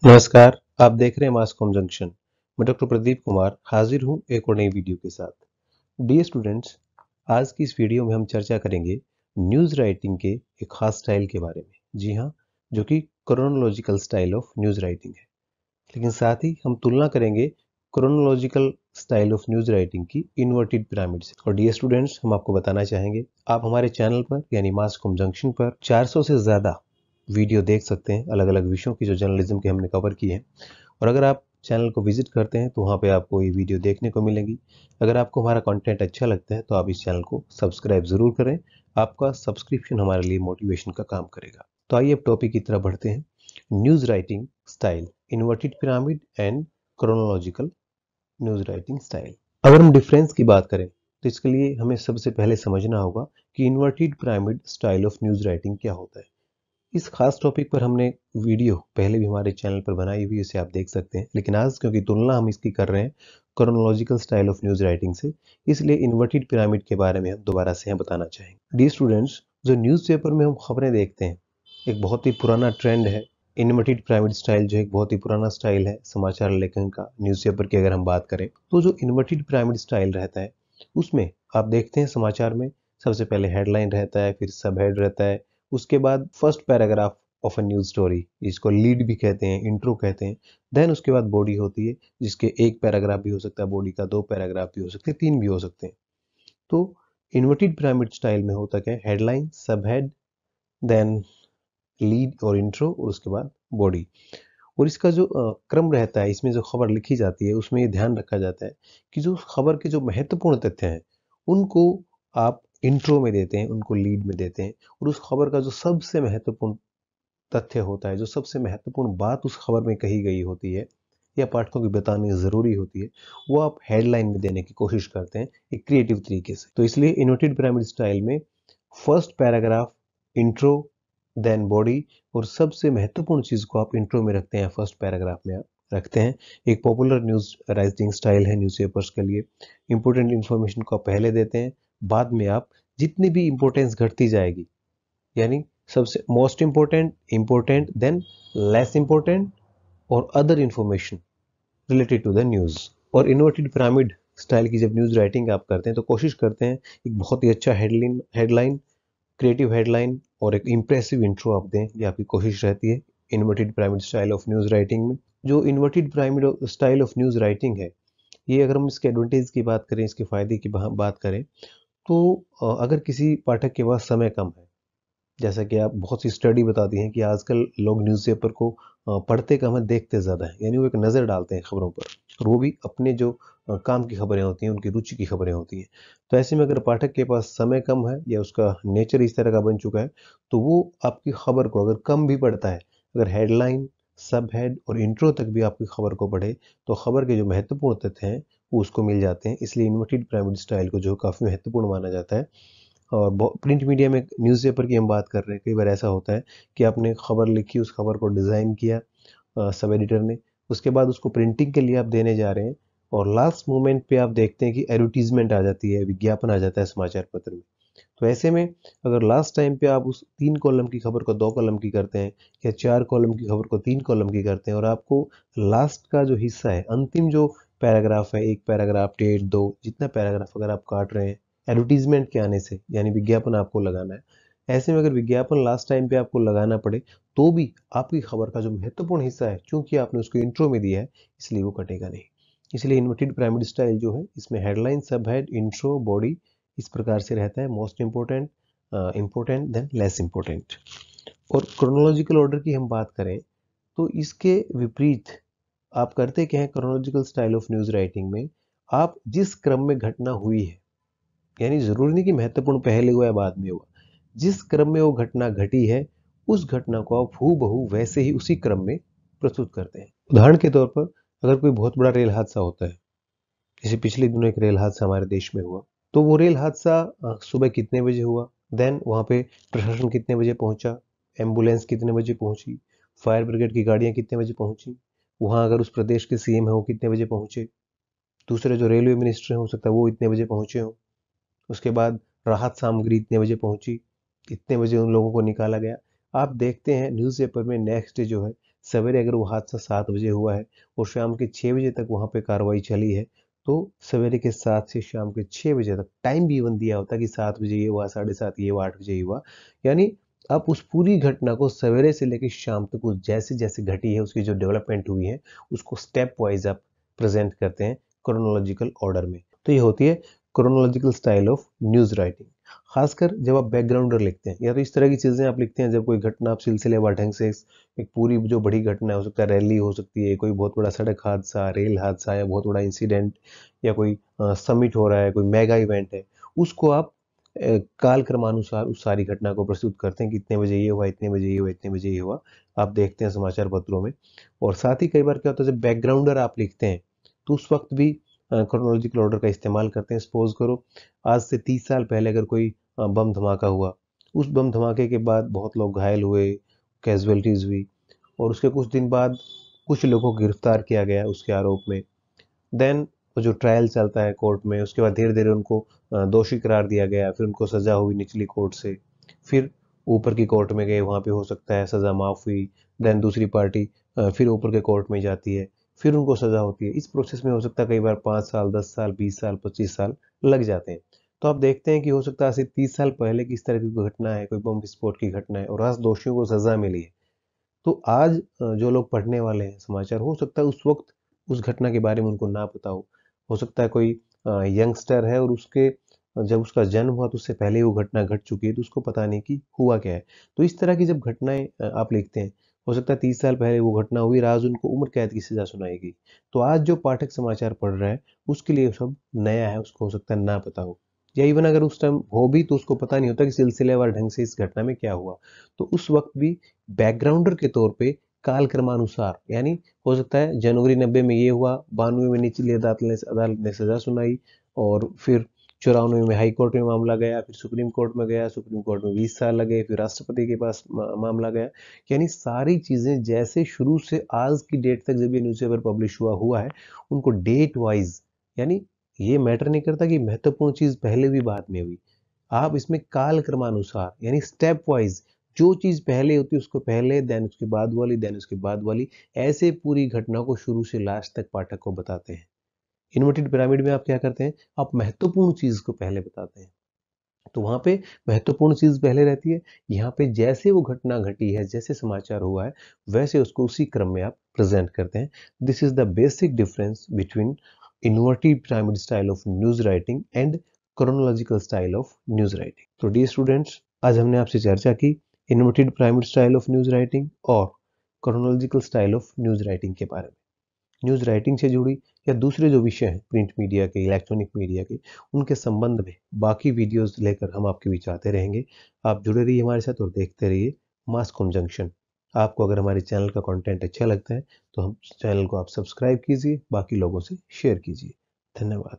नमस्कार, आप देख रहे हैं मास कॉम जंक्शन। मैं डॉक्टर प्रदीप कुमार हाजिर हूं एक और नई वीडियो के साथ। डियर स्टूडेंट्स, आज की इस वीडियो में हम चर्चा करेंगे न्यूज़ राइटिंग के एक खास स्टाइल के बारे में। जी हाँ, जो कि chronological style of news writing है। लेकिन साथ ही हम तुलना करेंगे chronological style of news writing की इन्वर्टेड पिरामिड से। और डियर स्टूडेंट्स, हम आपको बताना चाहेंगे आप हमारे चैनल पर यानी मास कॉम जंक्शन पर 400 से ज़्यादा वीडियो देख सकते हैं अलग अलग विषयों की जो जर्नलिज्म के हमने कवर की है। और अगर आप चैनल को विजिट करते हैं तो वहाँ पे आपको ये वीडियो देखने को मिलेगी। अगर आपको हमारा कंटेंट अच्छा लगता है तो आप इस चैनल को सब्सक्राइब ज़रूर करें। आपका सब्सक्रिप्शन हमारे लिए मोटिवेशन का काम करेगा। तो आइए अब टॉपिक की तरफ बढ़ते हैं। News writing style, inverted pyramid and chronological news writing style. अगर हम डिफरेंस की बात करें तो इसके लिए हमें सबसे पहले समझना होगा कि inverted pyramid style of news writing क्या होता है। इस खास टॉपिक पर हमने वीडियो पहले भी हमारे चैनल पर बनाई हुई है, इसे आप देख सकते हैं। लेकिन आज क्योंकि तुलना हम इसकी कर रहे हैं chronological style of news writing से, इसलिए इन्वर्टेड पिरामिड के बारे में हम दोबारा से यहाँ बताना चाहेंगे। डी स्टूडेंट्स, जो न्यूज़पेपर में हम खबरें देखते हैं, एक बहुत ही पुराना ट्रेंड है। इन्वर्टेड पिरामिड स्टाइल जो एक बहुत ही पुराना स्टाइल है समाचार लेखन का। न्यूज़पेपर की अगर हम बात करें तो जो इन्वर्टेड पिरामिड स्टाइल रहता है उसमें आप देखते हैं समाचार में सबसे पहले हेडलाइन रहता है, फिर सब हेड रहता है, उसके बाद first paragraph of a news story, इसको लीड भी कहते हैं, इंट्रो कहते हैं। देन उसके बाद बॉडी होती है, जिसके एक पैराग्राफ भी हो सकता है, बॉडी का दो पैराग्राफ भी हो सकते हैं, तीन भी हो सकते हैं। तो इन्वर्टेड पिरामिड स्टाइल में होता क्या है, हेडलाइन, सब हेड, देन लीड और इंट्रो, और उसके बाद बॉडी। और इसका जो क्रम रहता है, इसमें जो खबर लिखी जाती है उसमें ये ध्यान रखा जाता है कि जो खबर के जो महत्वपूर्ण तथ्य हैं उनको आप इंट्रो में देते हैं, उनको लीड में देते हैं। और उस खबर का जो सबसे महत्वपूर्ण तथ्य होता है, जो सबसे महत्वपूर्ण बात उस खबर में कही गई होती है या पाठकों की बतानी ज़रूरी होती है, वो आप हेडलाइन में देने की कोशिश करते हैं एक क्रिएटिव तरीके से। तो इसलिए इन्वर्टेड पिरामिड स्टाइल में first paragraph, intro, then body, और सबसे महत्वपूर्ण चीज़ को आप इंट्रो में रखते हैं, फर्स्ट पैराग्राफ में आप रखते हैं। एक पॉपुलर न्यूज़ राइटिंग स्टाइल है न्यूज़पेपर्स के लिए। इंपॉर्टेंट इन्फॉर्मेशन को आप पहले देते हैं, बाद में आप जितनी भी इंपॉर्टेंस घटती जाएगी, यानी सबसे most important, important, then less important और other information related to the news. और इन्वर्टेड पिरामिड स्टाइल की जब न्यूज़ राइटिंग आप करते हैं तो कोशिश करते हैं एक बहुत ही अच्छा हेडलाइन, क्रिएटिव हेडलाइन और एक इम्प्रेसिव इंट्रो आप दें, ये आपकी कोशिश रहती है inverted pyramid style of news writing में। जो inverted pyramid style of news writing है, ये अगर हम इसके एडवांटेज की बात करें, इसके फायदे की बात करें, तो अगर किसी पाठक के पास समय कम है, जैसा कि आप बहुत सी स्टडी बताती हैं कि आजकल लोग न्यूज़पेपर को पढ़ते कम है, देखते ज़्यादा है, यानी वो एक नज़र डालते हैं खबरों पर, और वो भी अपने जो काम की खबरें होती हैं, उनकी रुचि की खबरें होती हैं। तो ऐसे में अगर पाठक के पास समय कम है या उसका नेचर इस तरह का बन चुका है, तो वो आपकी खबर को अगर कम भी पढ़ता है, अगर हेडलाइन, सब हेड और इंट्रो तक भी आपकी खबर को पढ़े, तो खबर के जो महत्वपूर्ण तथ्य हैं वो उसको मिल जाते हैं। इसलिए इन्वर्टेड पिरामिड स्टाइल को जो काफ़ी महत्वपूर्ण माना जाता है। और प्रिंट मीडिया में न्यूज़पेपर की हम बात कर रहे हैं, कई बार ऐसा होता है कि आपने खबर लिखी, उस खबर को डिज़ाइन किया सब एडिटर ने, उसके बाद उसको प्रिंटिंग के लिए आप देने जा रहे हैं, और लास्ट मोमेंट पे आप देखते हैं कि एडवर्टीजमेंट आ जाती है, विज्ञापन आ जाता है समाचार पत्र में। तो ऐसे में अगर लास्ट टाइम पे आप उस 3 कॉलम की खबर को 2 कॉलम की करते हैं, या 4 कॉलम की खबर को 3 कॉलम की करते हैं, और आपको लास्ट का जो हिस्सा है, अंतिम जो पैराग्राफ है, एक पैराग्राफ, डेढ़, दो, जितना पैराग्राफ अगर आप काट रहे हैं एडवर्टीजमेंट के आने से, यानी विज्ञापन आपको लगाना है, ऐसे में अगर विज्ञापन लास्ट टाइम पे आपको लगाना पड़े, तो भी आपकी खबर का जो महत्वपूर्ण हिस्सा है, चूंकि आपने उसको इंट्रो में दिया है, इसलिए वो कटेगा नहीं। इसलिए इन्वर्टेड पिरामिड स्टाइल जो है, इसमें हेडलाइन, सब हेड, इंट्रो, बॉडी इस प्रकार से रहता है, most important, important, then less important. और क्रोनोलॉजिकल ऑर्डर की हम बात करें तो इसके विपरीत आप करते क्या है, chronological style of news writing में आप जिस क्रम में घटना हुई है, यानी जरूरी नहीं कि महत्वपूर्ण पहले हुआ या बाद में हुआ, जिस क्रम में वो घटना घटी है, उस घटना को आप हूबहू वैसे ही उसी क्रम में प्रस्तुत करते हैं। उदाहरण के तौर पर अगर कोई बहुत बड़ा रेल हादसा होता है, जैसे पिछले दिनों एक रेल हादसा हमारे देश में हुआ, तो वो रेल हादसा सुबह कितने बजे हुआ, देन वहाँ पे प्रशासन कितने बजे पहुंचा, एम्बुलेंस कितने बजे पहुंची, फायर ब्रिगेड की गाड़ियां कितने बजे पहुंची, वहाँ अगर उस प्रदेश के सीएम है वो कितने बजे पहुंचे, दूसरे जो रेलवे मिनिस्टर हैं हो सकता है वो इतने बजे पहुंचे हों, उसके बाद राहत सामग्री इतने बजे पहुंची, इतने बजे उन लोगों को निकाला गया। आप देखते हैं न्यूज़पेपर में नेक्स्ट डे जो है सवेरे अगर वो हादसा 7 बजे हुआ है और शाम के 6 बजे तक वहाँ पे कार्रवाई चली है, तो सवेरे के 7 से शाम के 6 बजे तक टाइम भी इवन दिया होता है कि 7 बजे ये हुआ, 7:30 ये हुआ, 8 बजे ये हुआ। यानी आप उस पूरी घटना को सवेरे से लेकर शाम तक उस जैसे जैसे घटी है, उसकी जो डेवलपमेंट हुई है, उसको स्टेप वाइज आप प्रेजेंट करते हैं क्रोनोलॉजिकल ऑर्डर में। तो ये होती है chronological style of news writing. खासकर जब आप बैकग्राउंडर लिखते हैं या तो इस तरह की चीज़ें आप लिखते हैं, जब कोई घटना आप सिलसिलेवार ढंग से एक पूरी जो बड़ी घटना हो सकता है, रैली हो सकती है, कोई बहुत बड़ा सड़क हादसा, रेल हादसा या बहुत बड़ा इंसिडेंट या कोई समिट हो रहा है, कोई मेगा इवेंट है, उसको आप काल क्रमानुसार उस सारी घटना को प्रस्तुत करते हैं कि इतने बजे ये हुआ, इतने बजे ये हुआ, इतने बजे ये हुआ। आप देखते हैं समाचार पत्रों में। और साथ ही कई बार क्या होता है, जब बैकग्राउंडर आप लिखते हैं तो उस वक्त भी क्रोनोलॉजिकल ऑर्डर का इस्तेमाल करते हैं। सपोज करो आज से 30 साल पहले अगर कोई बम धमाका हुआ, उस बम धमाके के बाद बहुत लोग घायल हुए, कैजुअलिटीज हुई, और उसके कुछ दिन बाद कुछ लोगों को गिरफ्तार किया गया उसके आरोप में। देन वो जो ट्रायल चलता है कोर्ट में, उसके बाद धीरे धीरे उनको दोषी करार दिया गया, फिर उनको सजा हुई निचली कोर्ट से, फिर ऊपर की कोर्ट में गए, वहाँ पे हो सकता है सजा माफ हुई। देन दूसरी पार्टी फिर ऊपर के कोर्ट में जाती है, फिर उनको सजा होती है। इस प्रोसेस में हो सकता है कई बार 5 साल, 10 साल, 20 साल, 25 साल लग जाते हैं। तो आप देखते हैं कि हो सकता है आज से 30 साल पहले की इस तरह की कोई घटना है, कोई बम विस्फोट की घटना है, और आज दोषियों को सजा मिली है। तो आज जो लोग पढ़ने वाले हैं समाचार, हो सकता है उस वक्त उस घटना के बारे में उनको ना पता हो सकता है कोई यंगस्टर है और उसके जब उसका जन्म हुआ तो उससे पहले ही वो घटना घट चुकी है, तो उसको पता नहीं कि हुआ क्या है। तो इस तरह की जब घटनाएं आप लिखते हैं, हो सकता है 30 साल पहले वो घटना हुई, आज उनको उम्र कैद की सजा सुनाई गई। तो आज जो पाठक समाचार पढ़ रहा है उसके लिए सब नया है, उसको हो सकता है ना पता हो, या इवन अगर उस टाइम हो भी तो उसको पता नहीं होता कि सिलसिलेवार ढंग से इस घटना में क्या हुआ। तो उस वक्त भी बैकग्राउंडर के तौर पे काल क्रमानुसार, यानी हो सकता है जनवरी 90 में ये हुआ, 92 में निचली अदालत ने सजा सुनाई, और फिर 94 में हाई कोर्ट में मामला गया, फिर सुप्रीम कोर्ट में गया, सुप्रीम कोर्ट में 20 साल लगे, फिर राष्ट्रपति के पास मामला गया। यानी सारी चीजें जैसे शुरू से आज की डेट तक जब ये न्यूज़पेपर पब्लिश हुआ है, उनको डेट वाइज, यानी ये मैटर नहीं करता कि महत्वपूर्ण चीज पहले हुई बाद में हुई, आप इसमें काल क्रमानुसार यानी स्टेप वाइज जो चीज पहले होती है उसको पहले, देन उसके बाद वाली, देन उसके बाद वाली, ऐसे पूरी घटना को शुरू से लास्ट तक पाठक को बताते हैं। इन्वर्टेड पिरामिड में आप क्या करते हैं, आप महत्वपूर्ण चीज को पहले बताते हैं, तो वहां पे महत्वपूर्ण चीज पहले रहती है। यहाँ पे जैसे वो घटना घटी है, जैसे समाचार हुआ है, वैसे उसको उसी क्रम में आप प्रेजेंट करते हैं। This is the basic difference between inverted pyramid style of news writing and chronological style of news writing. तो डियर स्टूडेंट्स, आज हमने आपसे चर्चा की inverted pyramid style of news writing और chronological style of news writing के बारे में। न्यूज़ राइटिंग से जुड़ी या दूसरे जो विषय हैं प्रिंट मीडिया के, इलेक्ट्रॉनिक मीडिया के, उनके संबंध में बाकी वीडियोस लेकर हम आपके बीच आते रहेंगे। आप जुड़े रहिए हमारे साथ और देखते रहिए मास कॉम जंक्शन। आपको अगर हमारे चैनल का कंटेंट अच्छा लगता है तो हम चैनल को आप सब्सक्राइब कीजिए, बाकी लोगों से शेयर कीजिए। धन्यवाद।